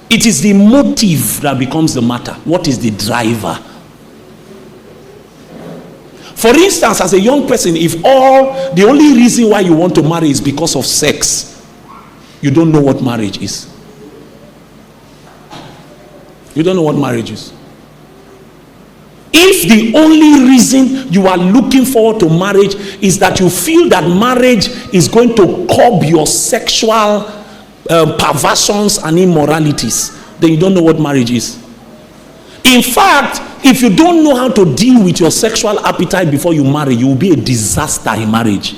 It is the motive that becomes the matter. What is the driver? For instance, as a young person, if the only reason why you want to marry is because of sex, you don't know what marriage is. You don't know what marriage is. If the only reason you are looking forward to marriage is that you feel that marriage is going to curb your sexual perversions and immoralities, then you don't know what marriage is. In fact, if you don't know how to deal with your sexual appetite before you marry, you will be a disaster in marriage.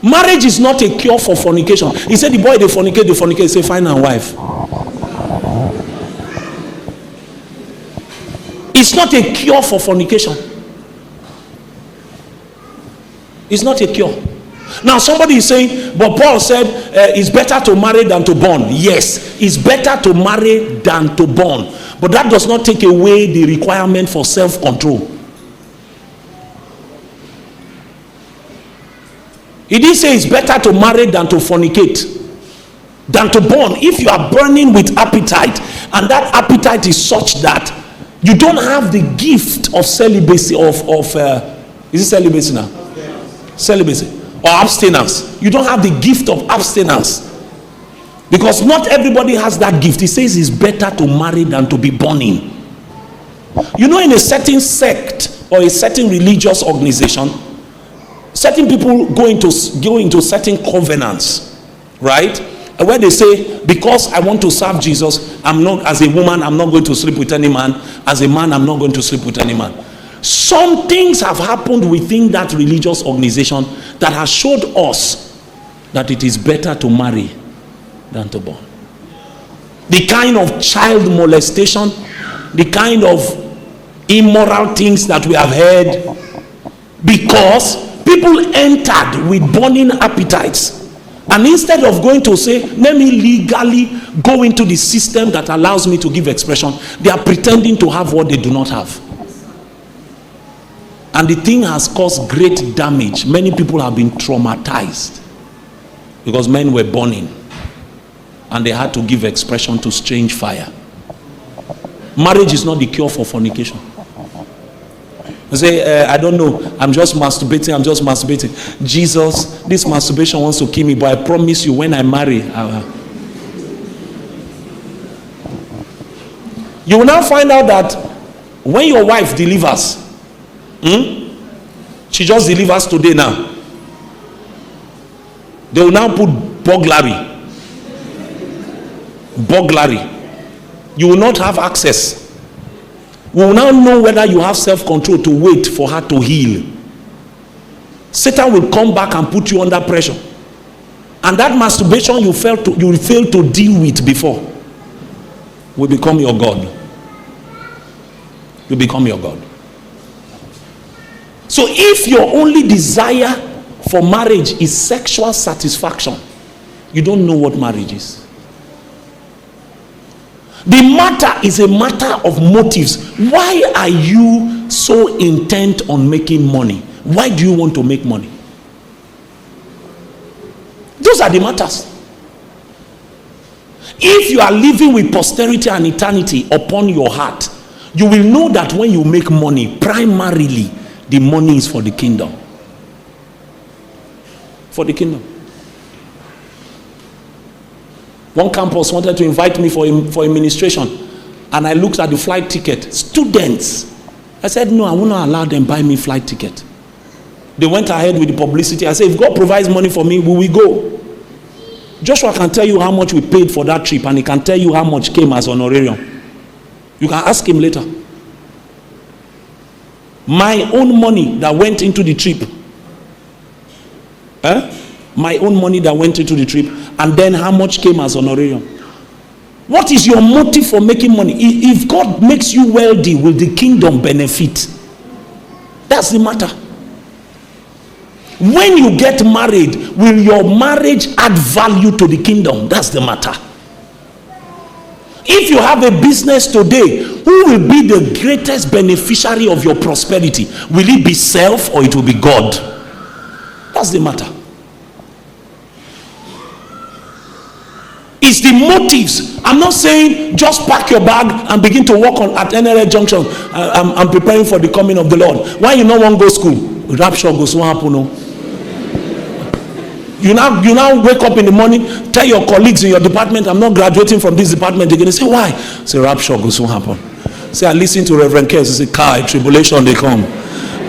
Marriage is not a cure for fornication. He said the boy they fornicate, he said find a wife. It's not a cure for fornication. It's not a cure. Now somebody is saying, but Paul said it's better to marry than to burn. Yes, it's better to marry than to burn. But that does not take away the requirement for self-control. He didn't say it's better to marry than to fornicate, than to burn. If you are burning with appetite, and that appetite is such that you don't have the gift of celibacy, is it celibacy now? Celibacy. Or abstinence. You don't have the gift of abstinence. Because not everybody has that gift. He says it's better to marry than to be burning. You know, in a certain sect or a certain religious organization, certain people go into certain covenants, right? Where they say, because I want to serve Jesus, as a woman, I'm not going to sleep with any man. As a man, I'm not going to sleep with any man. Some things have happened within that religious organization that has showed us that it is better to marry than to burn. The kind of child molestation, the kind of immoral things that we have heard, because people entered with burning appetites, and instead of going to say, let me legally go into the system that allows me to give expression, they are pretending to have what they do not have. And the thing has caused great damage. Many people have been traumatized because men were burning and they had to give expression to strange fire. Marriage is not the cure for fornication. You say, I don't know, I'm just masturbating. Jesus, this masturbation wants to kill me, but I promise you when I marry, you will now find out that when your wife delivers, she just delivers today now, they will now put burglary. You will not have access. We will now know whether you have self-control to wait for her to heal. Satan will come back and put you under pressure, and that masturbation you will fail to deal with before will become your God. You become your God. So if your only desire for marriage is sexual satisfaction, you don't know what marriage is. The matter is a matter of motives. Why are you so intent on making money? Why do you want to make money? Those are the matters. If you are living with posterity and eternity upon your heart, you will know that when you make money, primarily the money is for the kingdom. For the kingdom. One campus wanted to invite me for a ministration, and I looked at the flight ticket. Students. I said, no, I will not allow them buy me flight ticket. They went ahead with the publicity. I said, if God provides money for me, we will go. Joshua can tell you how much we paid for that trip, and he can tell you how much came as honorarium. You can ask him later. My own money that went into the trip. My own money that went into the trip, and then how much came as honorarium. What is your motive for making money? If God makes you wealthy, will the kingdom benefit? That's the matter. When you get married, will your marriage add value to the kingdom? That's the matter. If you have a business today, who will be the greatest beneficiary of your prosperity? Will it be self or it will be God? That's the matter. It's the motives I'm not saying just pack your bag and begin to work at NLA Junction. I'm preparing for the coming of the Lord. Why you no want go school? Rapture goes what happen? No? You now wake up in the morning, tell your colleagues in your department, I'm not graduating from this department. They're going to say, why? Say, rapture goes what happen? Say, I listen to Reverend Kes. Say, Kai, tribulation they come.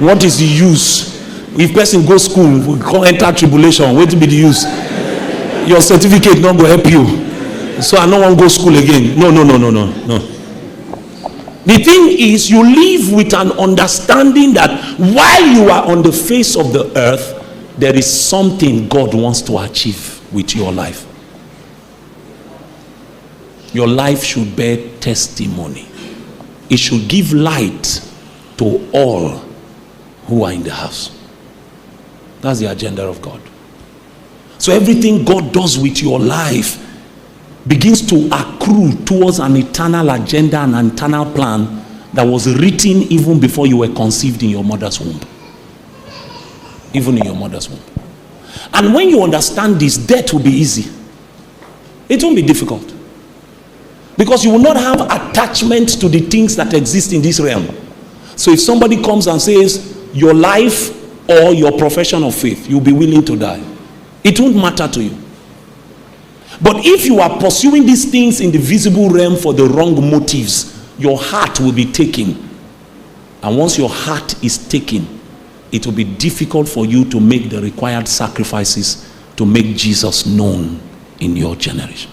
What is the use? If person go school, we can't enter tribulation. What will be the use? Your certificate not going to help you. So I don't want to go school again. No. The thing is, you live with an understanding that while you are on the face of the earth, there is something God wants to achieve with your life. Your life should bear testimony. It should give light to all who are in the house. That's the agenda of God. So everything God does with your life begins to accrue towards an eternal agenda and an eternal plan that was written even before you were conceived in your mother's womb. Even in your mother's womb. And when you understand this, death will be easy. It won't be difficult. Because you will not have attachment to the things that exist in this realm. So if somebody comes and says, your life or your profession of faith, you'll be willing to die. It won't matter to you. But if you are pursuing these things in the visible realm for the wrong motives, your heart will be taken. And once your heart is taken, it will be difficult for you to make the required sacrifices to make Jesus known in your generation.